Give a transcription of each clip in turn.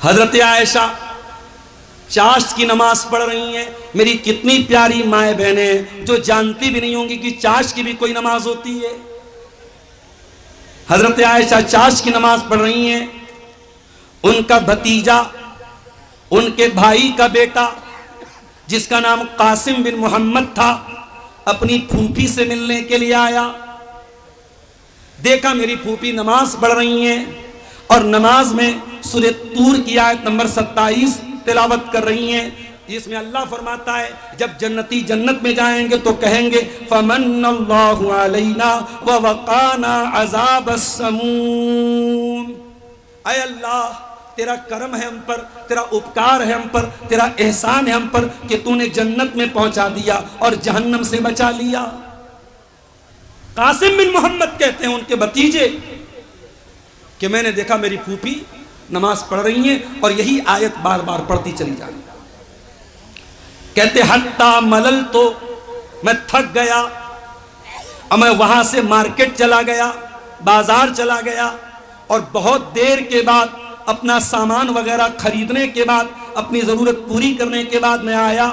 हजरत आयशा चाश की नमाज पढ़ रही हैं। मेरी कितनी प्यारी माए बहनें जो जानती भी नहीं होंगी कि चाश की भी कोई नमाज होती है। हजरत आयशा चाश की नमाज पढ़ रही हैं। उनका भतीजा, उनके भाई का बेटा जिसका नाम कासिम बिन मोहम्मद था, अपनी फूफी से मिलने के लिए आया। देखा मेरी फूफी नमाज पढ़ रही हैं और नमाज में सूरह तूर की आयत नंबर 27 तिलावत कर रही हैं, जिसमें अल्लाह फरमाता है जब जन्नती जन्नत में जाएंगे तो कहेंगे फमन्नल्लाहु अलैना व वक़ाना अज़ाबस समूम। ऐ अल्लाह, तेरा करम है हम पर, तेरा उपकार है हम पर, तेरा एहसान है हम पर कि तूने जन्नत में पहुंचा दिया और जहन्नम से बचा लिया। कासिम बिन मोहम्मद कहते हैं उनके भतीजे कि मैंने देखा मेरी फूफी नमाज पढ़ रही हैं और यही आयत बार बार पढ़ती चली जा रही। कहते हत्ता मलल, तो मैं थक गया और मैं वहां से मार्केट चला गया, बाजार चला गया और बहुत देर के बाद अपना सामान वगैरह खरीदने के बाद, अपनी जरूरत पूरी करने के बाद मैं आया।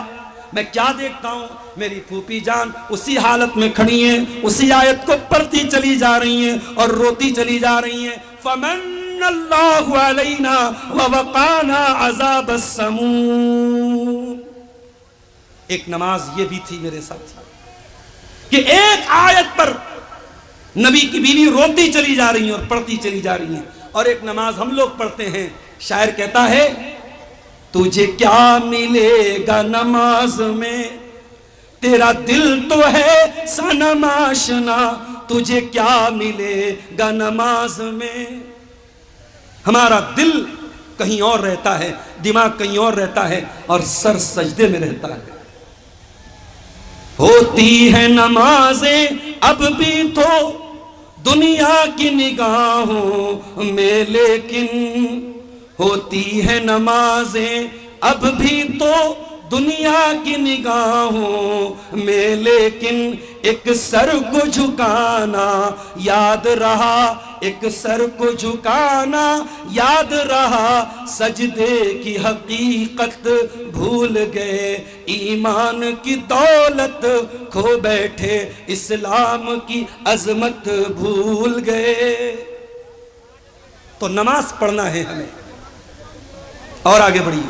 मैं क्या देखता हूं, मेरी फूफी जान उसी हालत में खड़ी हैं, उसी आयत को पढ़ती चली जा रही हैं और रोती चली जा रही हैं। फमन्नल्लाहु अलैना व वक़ाना अज़ाबस समूम। एक नमाज ये भी थी मेरे साथ कि एक आयत पर नबी की बीवी रोती चली जा रही है और पढ़ती चली जा रही है। और एक नमाज हम लोग पढ़ते हैं, शायर कहता है तुझे क्या मिलेगा नमाज में, तेरा दिल तो है सनम आशना, तुझे क्या मिलेगा नमाज में। हमारा दिल कहीं और रहता है, दिमाग कहीं और रहता है और सर सजदे में रहता है। होती है नमाजें अब भी तो दुनिया की निगाहों में, लेकिन होती है नमाजें अब भी तो दुनिया की निगाहों में, लेकिन एक सर को झुकाना याद रहा, एक सर को झुकाना याद रहा, सजदे की हकीकत भूल गए, ईमान की दौलत खो बैठे, इस्लाम की अजमत भूल गए। तो नमाज पढ़ना है हमें और आगे बढ़िए।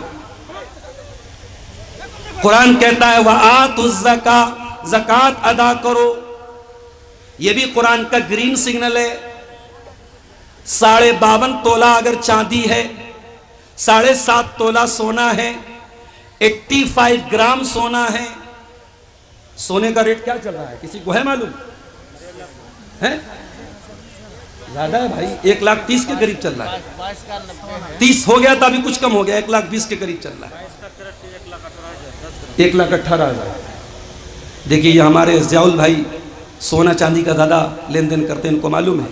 कुरान कहता है वह आतुज़ ज़का, ज़कात अदा करो। यह भी कुरान का ग्रीन सिग्नल है। 52.5 तोला अगर चांदी है, 7.5 तोला सोना है, 85 ग्राम सोना है। सोने का रेट क्या चल रहा है किसी को है मालूम है? ज्यादा है भाई, 1,30,000 के करीब चल रहा है। 30 हो गया था, अभी कुछ कम हो गया, 1,20,000 के करीब चल रहा है। 1,18,000। देखिए ये हमारे ज़ियाउल भाई सोना चांदी का ज्यादा लेन देन करते हैं, इनको मालूम है।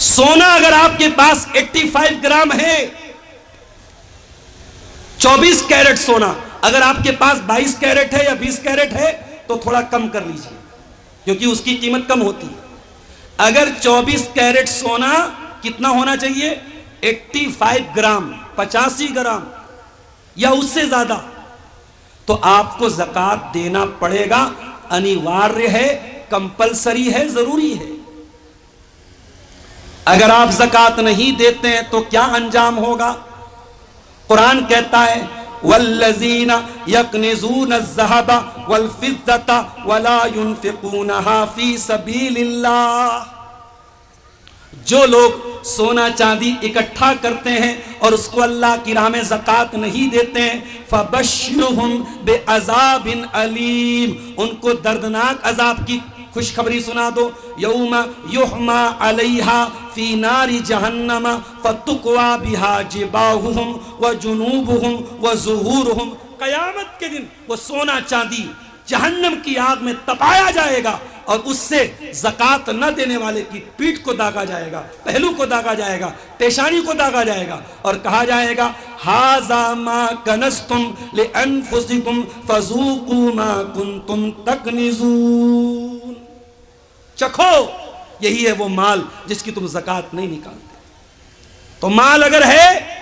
सोना अगर आपके पास 85 ग्राम है, 24 कैरेट सोना अगर आपके पास 22 कैरेट है या 20 कैरेट है तो थोड़ा कम कर लीजिए, क्योंकि उसकी कीमत कम होती है। अगर 24 कैरेट सोना कितना होना चाहिए? 85 ग्राम, 85 ग्राम या उससे ज्यादा, तो आपको ज़कात देना पड़ेगा। अनिवार्य है, कंपलसरी है, जरूरी है। अगर आप ज़कात नहीं देते हैं तो क्या अंजाम होगा? कुरान कहता है वल्लज़ीना यकनिज़ूना ज़हबा वल फ़िद्दता वला युनफ़िक़ूनहा फ़ी सबीलिल्लाह। जो लोग सोना चांदी इकट्ठा करते हैं और उसको अल्लाह की राह में ज़कात नहीं देते हैं, फ़बश्शिरहुम बिअज़ाबिन अलीम, उनको दर्दनाक अजाब की खुशखबरी सुना दो। यौमा युहमा अलैहा फी नारी जहन्नम फतुक्वा बिहा जिबाहुहुम व जुनूबुहुम व ज़ुहूरुहुम। क़यामत के दिन वो सोना चांदी जहन्नम की आग में तपाया जाएगा और उससे ज़कात न देने वाले की पीठ को दागा जाएगा, पहलू को दागा जाएगा, पेशानी को दागा जाएगा और कहा जाएगा हाज़ा मा कनज़्तुम लिअन्फुसिकुम फ़ज़ूक़ू मा कुन्तुम तकनिज़ून। चखो, यही है वो माल जिसकी तुम ज़कात नहीं निकालते। तो माल अगर है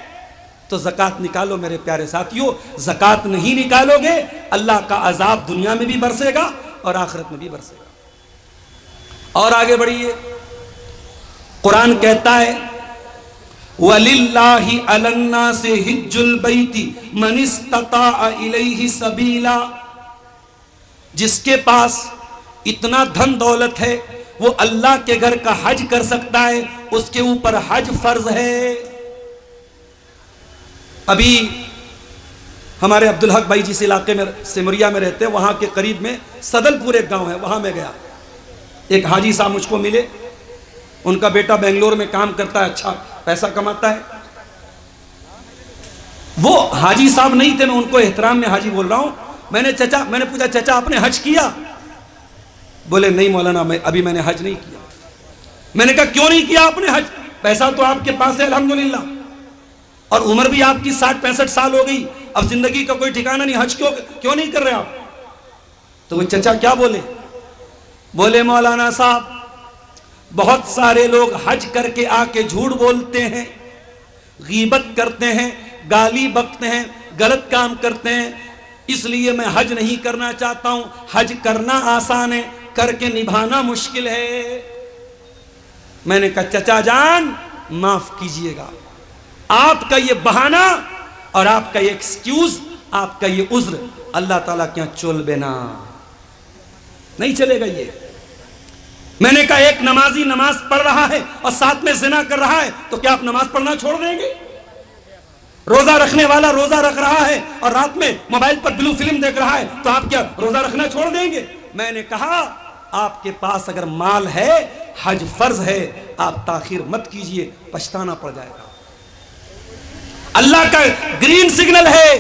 तो ज़कात निकालो मेरे प्यारे साथियों। ज़कात नहीं निकालोगे अल्लाह का अजाब दुनिया में भी बरसेगा और आखिरत में भी बरसेगा। और आगे बढ़िए, कुरान कहता है वलिल्लाहि अलन्नासि हिज्जुल बैति मन इस्तता इलैहि सबीला। जिसके पास इतना धन दौलत है वो अल्लाह के घर का हज कर सकता है, उसके ऊपर हज फर्ज है। अभी हमारे अब्दुल हक भाई जिस इलाके में सिमरिया में रहते हैं वहां के करीब में सदलपुर एक गांव है, वहां में गया। एक हाजी साहब मुझको मिले, उनका बेटा बेंगलोर में काम करता है, अच्छा पैसा कमाता है। वो हाजी साहब नहीं थे, मैं उनको एहतराम में हाजी बोल रहा हूं। मैंने पूछा चाचा आपने हज किया? बोले नहीं मौलाना मैंने हज नहीं किया। मैंने कहा क्यों नहीं किया आपने हज? पैसा तो आपके पास है अल्हम्दुलिल्लाह, और उम्र भी आपकी 60-65 साल हो गई, अब जिंदगी का कोई ठिकाना नहीं, हज क्यों नहीं कर रहे आप? तो वो चचा क्या बोले? बोले मौलाना साहब बहुत सारे लोग हज करके आके झूठ बोलते हैं, गीबत करते हैं, गाली बकते हैं, गलत काम करते हैं, इसलिए मैं हज नहीं करना चाहता हूं। हज करना आसान है, करके निभाना मुश्किल है। मैंने कहा चचा जान माफ कीजिएगा, आपका ये बहाना और आपका ये एक्सक्यूज, आपका ये उज्र अल्लाह ताला के यहां चोल बेना नहीं चलेगा। ये मैंने कहा एक नमाजी नमाज पढ़ रहा है और साथ में जिना कर रहा है, तो क्या आप नमाज पढ़ना छोड़ देंगे? रोजा रखने वाला रोजा रख रहा है और रात में मोबाइल पर ब्लू फिल्म देख रहा है, तो आप क्या रोजा रखना छोड़ देंगे? मैंने कहा आपके पास अगर माल है, हज फर्ज है, आप ताखीर मत कीजिए, पछताना पड़ जाएगा। अल्लाह का ग्रीन सिग्नल है।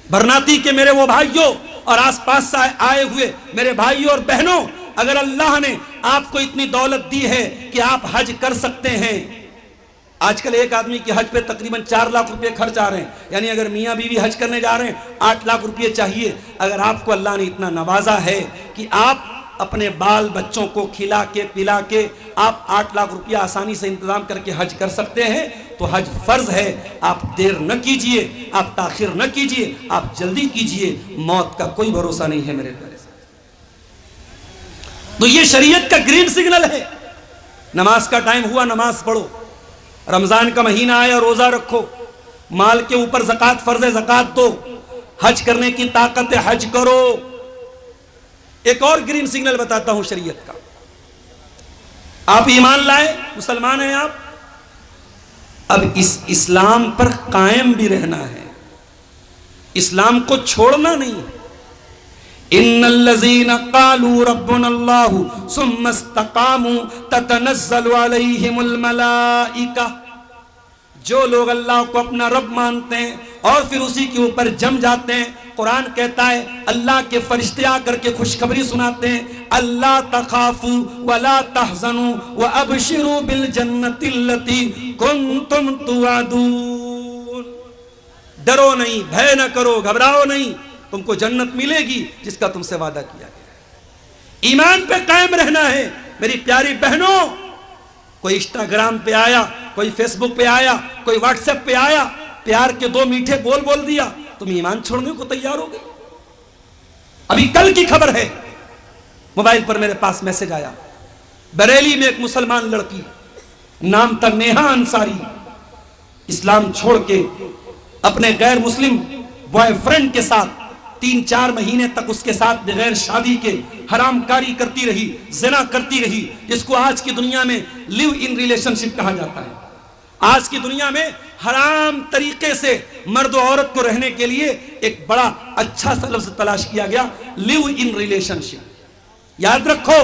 बरनाती के मेरे वो भाइयों और आसपास से आए हुए मेरे भाइयों और बहनों, अगर अल्लाह ने आपको इतनी दौलत दी है कि आप हज कर सकते हैं, आजकल एक आदमी की हज पे तकरीबन 4 लाख रुपए खर्च आ रहे हैं, यानी अगर मियाँ बीवी हज करने जा रहे हैं 8 लाख रुपए चाहिए। अगर आपको अल्लाह ने इतना नवाजा है कि आप अपने बाल बच्चों को खिला के पिला के आप 8 लाख रुपया आसानी से इंतजाम करके हज कर सकते हैं, तो हज फर्ज है। आप देर न कीजिए, आप ताखिर न कीजिए, आप जल्दी कीजिए, मौत का कोई भरोसा नहीं है मेरे प्यारे साथ। तो ये शरीयत का ग्रीन सिग्नल है। नमाज का टाइम हुआ, नमाज पढ़ो, रमजान का महीना आया, रोजा रखो, माल के ऊपर ज़कात फर्ज है, ज़कात दो, हज करने की ताकत है, हज करो। एक और ग्रीन सिग्नल बताता हूं शरीयत का। आप ईमान लाए, मुसलमान हैं आप, अब इस इस्लाम पर कायम भी रहना है, इस्लाम को छोड़ना नहीं है। इन्नल्लज़ीना क़ालू रब्बुनल्लाहु सुम्मा इस्तक़ामू ततनज़्ज़लु अलैहिमुल मलाइका। जो लोग अल्लाह को अपना रब मानते हैं और फिर उसी के ऊपर जम जाते हैं, कुरान कहता है अल्लाह के फरिश्ते आकर के खुशखबरी सुनाते हैं, अल्लाह तखाफू वला तहज़नू व अबशिरू बिल जन्नतिल्लती कुंतुम तुअदून। डरो नहीं, भय न करो, घबराओ नहीं, तुमको जन्नत मिलेगी जिसका तुमसे वादा किया गया। ईमान पे कायम रहना है मेरी प्यारी बहनों। कोई इंस्टाग्राम पे आया, कोई फेसबुक पे आया, कोई व्हाट्सएप पे आया, प्यार के 2 मीठे बोल दिया, तुम ईमान छोड़ने को तैयार हो गए। अभी कल की खबर है, मोबाइल पर मेरे पास मैसेज आया, बरेली में एक मुसलमान लड़की, नाम था नेहा अंसारी, इस्लाम छोड़ के अपने गैर मुस्लिम बॉयफ्रेंड के साथ 3-4 महीने तक उसके साथ बगैर शादी के हरामकारी करती रही, ज़िना करती रही, जिसको आज की दुनिया में लिव इन रिलेशनशिप कहा जाता है। आज की दुनिया में हराम तरीके से मर्द और औरत को रहने के लिए एक बड़ा अच्छा सा लफ्ज़ तलाश किया गया, लिव इन रिलेशनशिप। याद रखो,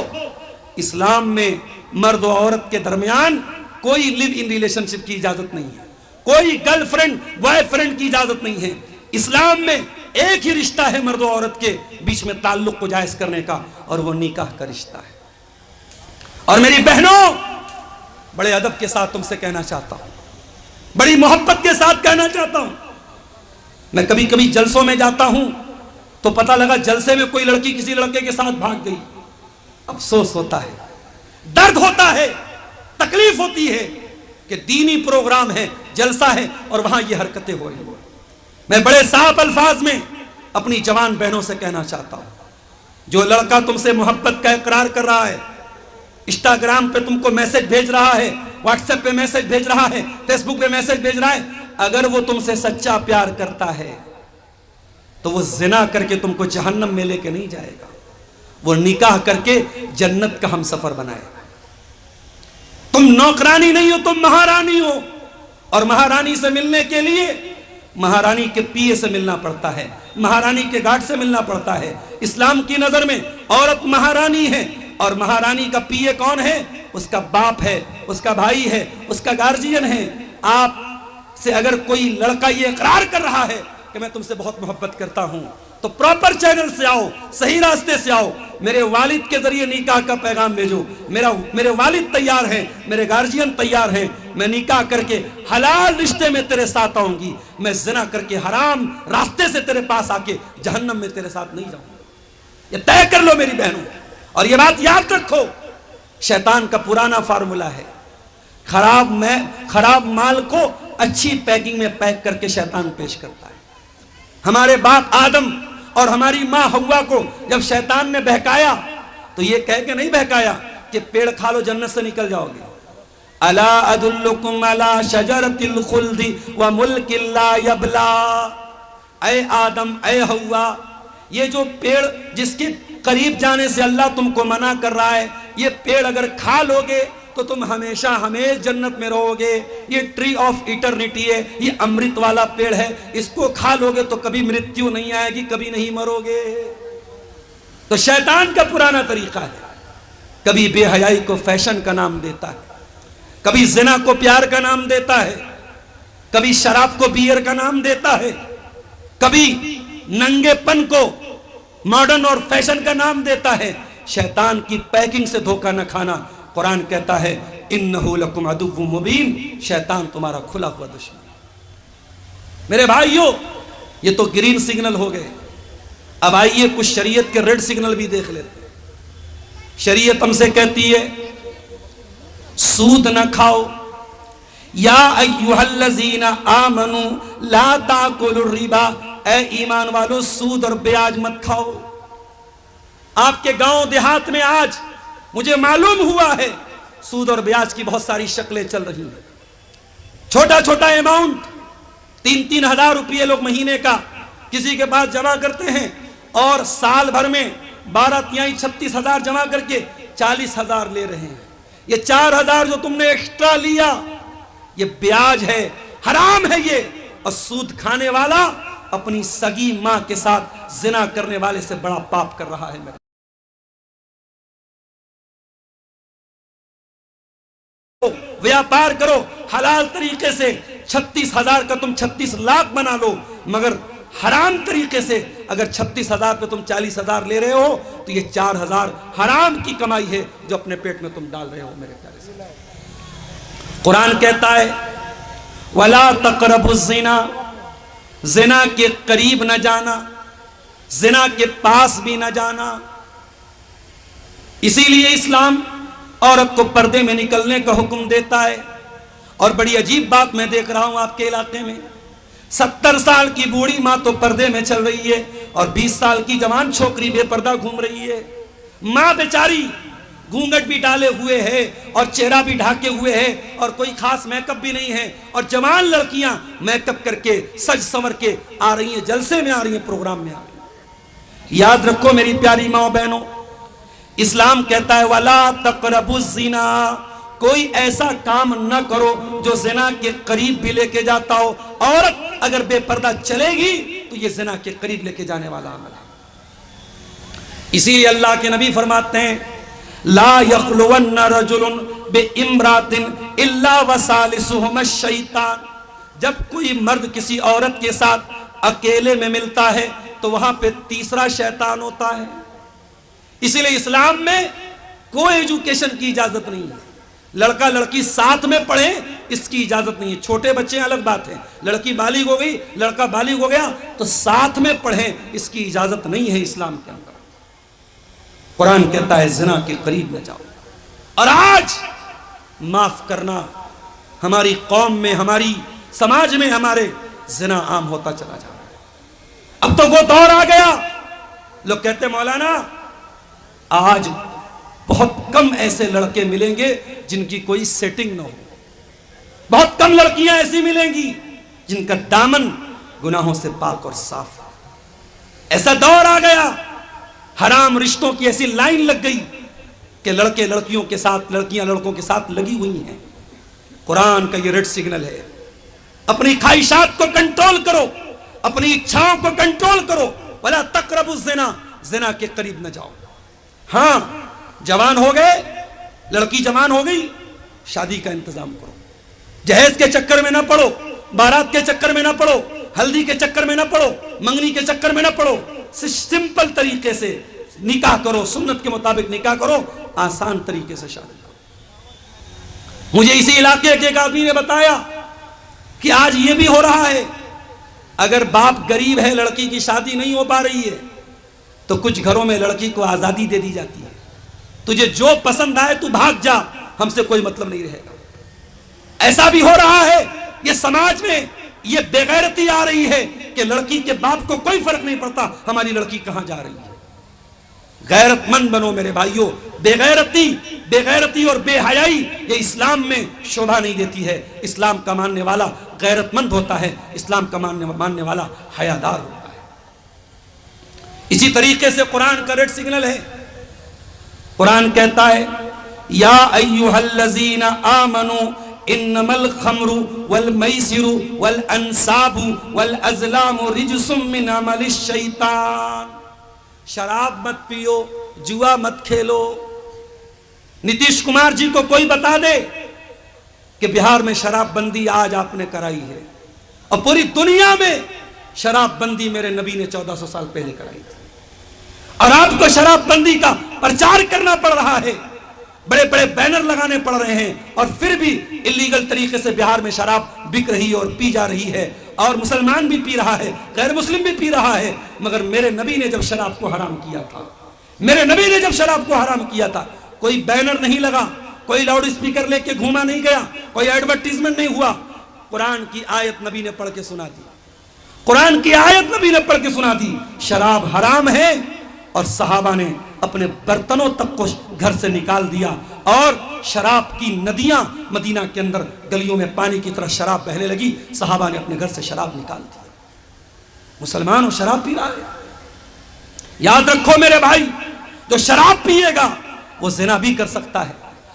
इस्लाम में मर्द और औरत के दरमियान कोई लिव इन रिलेशनशिप की इजाजत नहीं है, कोई गर्लफ्रेंड बॉयफ्रेंड की इजाजत नहीं है। इस्लाम में एक ही रिश्ता है मर्द और औरत के बीच में ताल्लुक को जायज करने का, और वो निकाह का रिश्ता है। और मेरी बहनों, बड़े अदब के साथ तुमसे कहना चाहता हूं, बड़ी मोहब्बत के साथ कहना चाहता हूं। मैं कभी कभी जलसों में जाता हूं तो पता लगा जलसे में कोई लड़की किसी लड़के के साथ भाग गई। अफसोस होता है, दर्द होता है, तकलीफ होती है, कि दीनी प्रोग्राम है, जलसा है और वहां ये हरकतें हो रही हैं। मैं बड़े साफ अल्फाज में अपनी जवान बहनों से कहना चाहता हूं, जो लड़का तुमसे मोहब्बत का इकरार कर रहा है, इंस्टाग्राम पे तुमको मैसेज भेज रहा है, व्हाट्सएप पे मैसेज भेज रहा है, फेसबुक पे मैसेज भेज रहा है, अगर वो तुमसे सच्चा प्यार करता है तो वो जिना करके तुमको जहन्नम में लेके नहीं जाएगा, वो निकाह करके जन्नत का हम सफर बनाएगा। तुम नौकरानी नहीं हो, तुम महारानी हो, और महारानी से मिलने के लिए महारानी के पीए से मिलना पड़ता है, महारानी के गार्ड से मिलना पड़ता है। इस्लाम की नजर में औरत महारानी है, और महारानी का पीए कौन है? उसका बाप है, उसका भाई है, उसका गार्जियन है। आप से अगर कोई लड़का ये इकरार कर रहा है कि मैं तुमसे बहुत मोहब्बत करता हूं, तो प्रॉपर चैनल से आओ, सही रास्ते से आओ, मेरे वालिद के जरिए निकाह का पैगाम भेजो। मेरे वालिद तैयार हैं, मेरे गार्जियन तैयार हैं, मैं निकाह करके हलाल रिश्ते में तेरे साथ आऊंगी, मैं जिना करके हराम रास्ते से तेरे पास आके जहन्नम में तेरे साथ नहीं जाऊंगी। ये तय कर लो मेरी बहनों, और ये बात याद रखो, शैतान का पुराना फार्मूला है, खराब माल को अच्छी पैकिंग में पैक करके शैतान पेश करता है। हमारे बाप आदम और हमारी माँ हव्वा को जब शैतान ने बहकाया तो ये कह के नहीं बहकाया कि पेड़ खा लो जन्नत से निकल जाओगे। अला अदुल्लुकुम अला शजरतिल खुल्दी व मुल्किन ला यबला। ऐ आदम, ऐ हव्वा, ये जो पेड़ जिसके करीब जाने से अल्लाह तुमको मना कर रहा है, ये पेड़ अगर खा लोगे तो तुम हमेशा हमेशा जन्नत में रहोगे। ये ट्री ऑफ इटर्निटी है, ये अमृत वाला पेड़ है, इसको खा लोगे तो कभी मृत्यु नहीं आएगी, कभी नहीं मरोगे। तो शैतान का पुराना तरीका है, कभी बेहयाई को फैशन का नाम देता है, कभी जिना को प्यार का नाम देता है, कभी शराब को बियर का नाम देता है, कभी नंगेपन को मॉडर्न और फैशन का नाम देता है। शैतान की पैकिंग से धोखा न खाना। कुरान कहता है इन्नहु लकुम अदुव्वुम मुबीन, शैतान तुम्हारा खुला हुआ दुश्मन। मेरे भाइयों, ये तो ग्रीन सिग्नल हो गए, अब आइए कुछ शरीयत के रेड सिग्नल भी देख लेते हैं। शरीयत हमसे कहती है सूद न खाओ, या अय्युहल्लज़ीना आमनू ला ताकुलुर रिबा, ऐ ईमान वालों सूद और ब्याज मत खाओ। आपके गांव देहात में आज मुझे मालूम हुआ है सूद और ब्याज की बहुत सारी शक्लें चल रही हैं। छोटा छोटा अमाउंट 3-3 हजार रुपये लोग महीने का किसी के पास जमा करते हैं, और साल भर में 12×3=36 हजार जमा करके 40 हजार ले रहे हैं। ये 4 हजार जो तुमने एक्स्ट्रा लिया, ये ब्याज है, हराम है ये। और सूद खाने वाला अपनी सगी मां के साथ जिना करने वाले से बड़ा पाप कर रहा है। मेरे व्यापार करो हलाल तरीके से, 36 हजार का तुम 36 लाख बना लो, मगर हराम तरीके से अगर 36 हजार पे तुम 40 हजार ले रहे हो तो ये 4 हजार हराम की कमाई है जो अपने पेट में तुम डाल रहे हो। मेरे प्यारे से कुरान कहता है वला तक़रबुज़ ज़िना, जिना के करीब न जाना, जिना के पास भी न जाना। इसीलिए इस्लाम औरत को पर्दे में निकलने का हुक्म देता है। और बड़ी अजीब बात मैं देख रहा हूं आपके इलाके में, 70 साल की बूढ़ी मां तो पर्दे में चल रही है और 20 साल की जवान छोकरी बेपर्दा घूम रही है। मां बेचारी घूंघट भी डाले हुए है और चेहरा भी ढाके हुए है और कोई खास मेकअप भी नहीं है, और जवान लड़कियां मेकअप करके सज संवर के आ रही हैं, जलसे में आ रही हैं, प्रोग्राम में आ रही हैं। याद रखो मेरी प्यारी माँ बहनों, इस्लाम कहता है वला तक़रबुज़ ज़िना, कोई ऐसा काम न करो जो ज़िना के करीब भी लेके जाता हो। औरत अगर बेपर्दा चलेगी तो ये ज़िना के करीब लेके जाने वाला अमल है। इसीलिए अल्लाह के नबी फरमाते हैं ला यख़्लुवन्न रजुलुन बिइम्रातिन इल्ला वसालिसुहुमा शैतान। जब कोई मर्द किसी औरत के साथ अकेले में मिलता है तो वहां पे तीसरा शैतान होता है। इसीलिए इस्लाम में कोई एजुकेशन की इजाजत नहीं है, लड़का लड़की साथ में पढ़े इसकी इजाजत नहीं है। छोटे बच्चे अलग बात है, लड़की बालिग हो गई लड़का बालिग हो गया तो साथ में पढ़े इसकी इजाजत नहीं है इस्लाम के अंदर। कुरान कहता है जिना के करीब न जाओ। और आज माफ करना, हमारी कौम में, हमारी समाज में हमारे जिना आम होता चला जा रहा है। अब तो वो दौर आ गया, लोग कहते मौलाना आज बहुत कम ऐसे लड़के मिलेंगे जिनकी कोई सेटिंग ना हो, बहुत कम लड़कियां ऐसी मिलेंगी जिनका दामन गुनाहों से पाक और साफ है। ऐसा दौर आ गया, हराम रिश्तों की ऐसी लाइन लग गई कि लड़के लड़कियों के साथ, लड़कियां लड़कों के साथ लगी हुई हैं। कुरान का ये रेड सिग्नल है, अपनी ख्वाहिशात को कंट्रोल करो, अपनी इच्छाओं को कंट्रोल करो। वला तक़रबु ज़िना, ज़िना के करीब न जाओ। हाँ, जवान हो गए, लड़की जवान हो गई, शादी का इंतजाम करो। जहेज के चक्कर में ना पड़ो, बारात के चक्कर में ना पड़ो, हल्दी के चक्कर में ना पड़ो, मंगनी के चक्कर में ना पड़ो। सिंपल तरीके से निकाह करो, सुन्नत के मुताबिक निकाह करो, आसान तरीके से शादी करो। मुझे इसी इलाके के एक आदमी ने बताया कि आज ये भी हो रहा है, अगर बाप गरीब है, लड़की की शादी नहीं हो पा रही है, तो कुछ घरों में लड़की को आजादी दे दी जाती है, तुझे जो पसंद आए तू भाग जा, हमसे कोई मतलब नहीं रहेगा। ऐसा भी हो रहा है। ये समाज में ये बेगैरती आ रही है कि लड़की के बाप को कोई फर्क नहीं पड़ता हमारी लड़की कहां जा रही है। गैरतमंद बनो मेरे भाइयों। बेगैरती और बेहयाई ये इस्लाम में शोभा नहीं देती है। इस्लाम का मानने वाला गैरतमंद होता है, इस्लाम का मानने वाला हयादार होता है। इसी तरीके से कुरान का रेड सिग्नल है। कुरान कहता है, या अय्युहल्लज़ीना आमनू इन्नमल खम्रु वल मैसिरु वल अंसाबु वल अज़लामु रिज्सुम मिन अमलिश शैतान। शराब मत पियो, जुआ मत खेलो। नीतीश कुमार जी को कोई बता दे कि बिहार में शराबबंदी आज आपने कराई है, और पूरी दुनिया में शराबबंदी मेरे नबी ने 1400 साल पहले कराई थी, और आपको शराबबंदी का प्रचार करना पड़ रहा है, बड़े बड़े बैनर लगाने पड़ रहे हैं, और फिर भी इलीगल तरीके से बिहार में शराब बिक रही है और पी जा रही है, और मुसलमान भी पी रहा है, गैर मुस्लिम भी पी रहा है। मगर मेरे नबी ने जब शराब को हराम किया था, मेरे नबी ने जब शराब को हराम किया था, कोई बैनर नहीं लगा, कोई लाउड स्पीकर लेके घूमा नहीं गया, कोई एडवर्टीजमेंट नहीं हुआ। कुरान की आयत नबी ने पढ़ के सुना दी, कुरान की आयत नबी ने पढ़ के सुना दी, शराब हराम है, और सहाबा ने अपने बर्तनों तक को घर से निकाल दिया, और शराब की नदियां मदीना के अंदर गलियों में पानी की तरह शराब बहने लगी। सहाबा ने अपने घर से शराब निकाल दी। मुसलमान हो शराब पी रहा है। याद रखो मेरे भाई, जो शराब पिएगा वो ज़िना भी कर सकता है,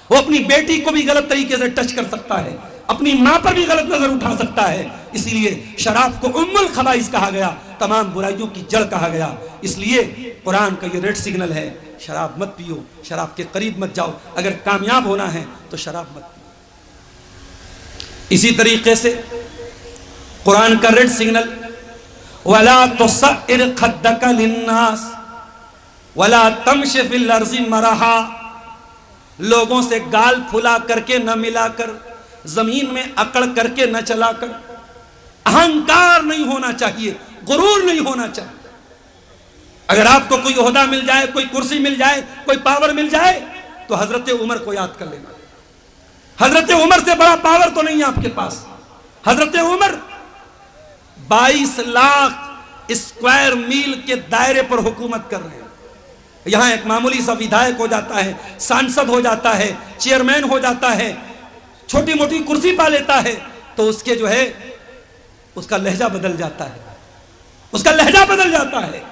वो अपनी बेटी को भी गलत तरीके से टच कर सकता है, अपनी मां पर भी गलत नजर उठा सकता है। इसीलिए शराब को उम्मुल खबाइस कहा गया, तमाम बुराइयों की जड़ कहा गया। इसलिए कुरान का ये रेड सिग्नल है, शराब मत पियो, शराब के करीब मत जाओ। अगर कामयाब होना है तो शराब मत पियो। इसी तरीके से कुरान का रेड सिग्नल, वला तुसइर खद्दका लिन्नास वला तमशि फिल अर्ज़ि मरहा। लोगों से गाल फुला करके न मिलाकर, जमीन में अकड़ करके न चलाकर। अहंकार नहीं होना चाहिए, गुरूर नहीं होना चाहिए। अगर आपको कोई ओहदा मिल जाए, कोई कुर्सी मिल जाए, कोई पावर मिल जाए, तो हजरत उमर को याद कर लेना। हजरत उमर से बड़ा पावर तो नहीं है आपके पास। हजरत उमर 22 लाख स्क्वायर मील के दायरे पर हुकूमत कर रहे हैं। यहां एक मामूली सा विधायक हो जाता है, सांसद हो जाता है, चेयरमैन हो जाता है, छोटी मोटी कुर्सी पा लेता है, तो उसके जो है उसका लहजा बदल जाता है, उसका लहजा बदल जाता है।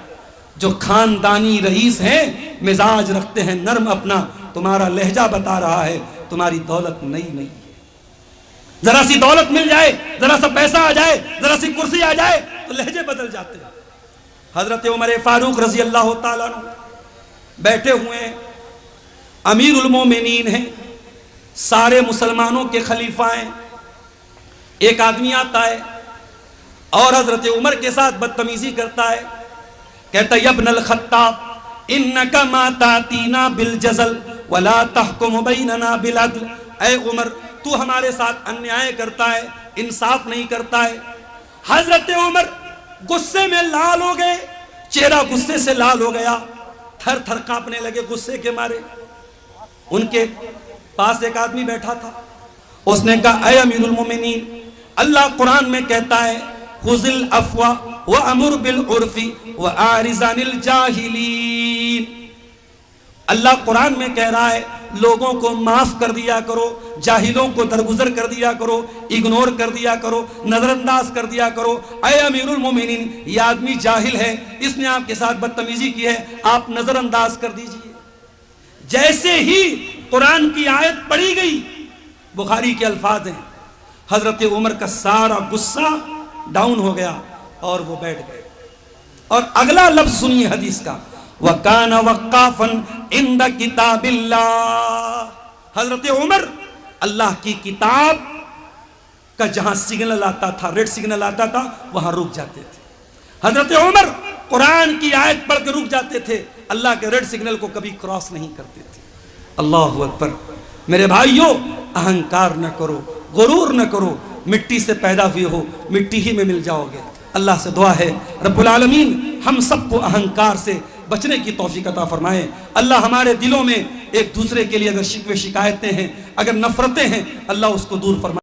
जो खानदानी रईस हैं, मिजाज रखते हैं नर्म अपना, तुम्हारा लहजा बता रहा है तुम्हारी दौलत नई नहीं है। जरा सी दौलत मिल जाए, जरा सा पैसा आ जाए, जरा सी कुर्सी आ जाए, तो लहजे बदल जाते हैं। हजरत उमर फारूक रजी अल्लाह तआला अन्हु बैठे हुए हैं, अमीर उल मोमिनीन हैं, सारे मुसलमानों के खलीफा हैं। एक आदमी आता है और हजरत उमर के साथ बदतमीजी करता है, कहता यब्नल खत्ताब इन्नका मा तातीना बिल जज़ल वला तहकुम बैनना बिल अदल। ऐ उमर, तू हमारे साथ अन्याय करता है, इंसाफ नहीं करता है। हजरत उमर गुस्से में लाल हो गए, चेहरा गुस्से से लाल हो गया, थर थर कांपने लगे गुस्से के मारे। उनके पास एक आदमी बैठा था, उसने कहा ऐ अमीरुल मोमिनीन, अल्लाह कुरान में कहता है खुजिल अफवा व अमुर बिल उर्फी व आरिज़ानिल जाहिलीन। अल्लाह कुरान में कह रहा है लोगों को माफ कर दिया करो, जाहिलों को दरगुजर कर दिया करो, इग्नोर कर दिया करो, नजरअंदाज कर दिया करो। ऐ अमीरुल मोमिनीन, ये आदमी जाहिल है, इसने आपके साथ बदतमीजी की है, आप नजरअंदाज कर दीजिए। जैसे ही कुरान की आयत पढ़ी गई, बुखारी के अल्फाज हैं, हजरत उमर का सारा गुस्सा डाउन हो गया और वो बैठ गए। और अगला लफ्ज सुनिए हदीस का, वकाना वक्काफन इंद किताबिल्लाह। हजरत उमर अल्लाह की किताब का जहां सिग्नल आता था, रेड सिग्नल आता था, वहां रुक जाते थे। हजरत उमर कुरान की आयत पढ़ के रुक जाते थे, अल्लाह के रेड सिग्नल को कभी क्रॉस नहीं करते थे। अल्लाहु अकबर। मेरे भाइयों, अहंकार न करो, गुरूर न करो, मिट्टी से पैदा हुए हो, मिट्टी ही में मिल जाओगे। अल्लाह से दुआ है रब्बुल आलमीन हम सबको अहंकार से बचने की तौफीक अता फरमाए। अल्लाह हमारे दिलों में एक दूसरे के लिए अगर शिकवे शिकायतें हैं, अगर नफरतें हैं, अल्लाह उसको दूर फरमाए।